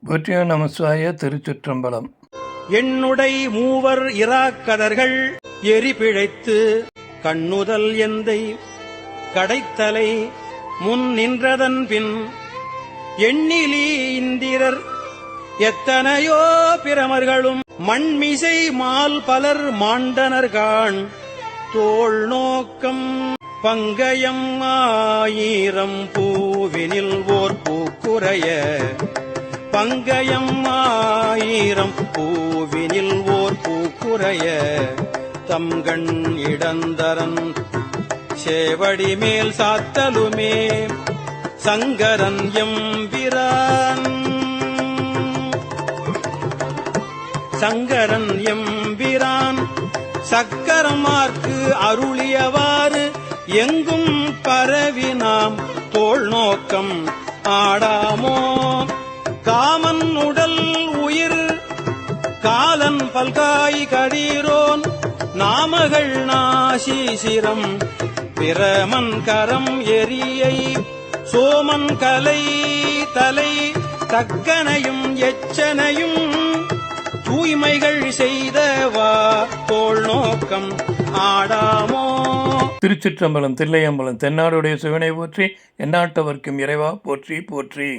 போற்றியோ நமசிவாய. திருச்சிற்றம்பலம். எண்ணுடை மூவர் இராக்கதர்கள் எரி பிழைத்து கண்ணுதல் எந்தை கடைத்தலை முன் நின்றதன் பின் எண்ணிலி இந்திரர் எத்தனையோ பிரமர்களும் மண்மிசை மால் பலர் மாண்டனர்காண் தோள் நோக்கம் பங்கயம் ஆயிரம் பூவினில் ஓர் பூக்குறைய பங்கயம் ஆயிரம் பூவினில் ஓர் பூக்குறைய தம்கண் இடந்தரன் சேவடி மேல் சாத்தலுமே சங்கரன் எம்பிரான் சங்கரன் எம்பிரான் சக்கரமார்க்கு அருளியவாறு எங்கும் பரவி நாம் தோள் நோக்கம் ஆடாமோ காமன் உடல் உயிர் காலன் பல்காய் கதீரோன் நாமகள் நாசீசிரம் பிரமன் கரம் எரியை சோமன் கலை தலை தக்கனையும் எச்சனையும் தூய்மைகள் செய்தவா தோள் நோக்கம் ஆடாமோ. திருச்சிற்றம்பலம். தில்லையம்பலம். தென்னாடுடைய சிவனை போற்றி, எந்நாட்டவர்க்கும் இறைவா போற்றி போற்றி.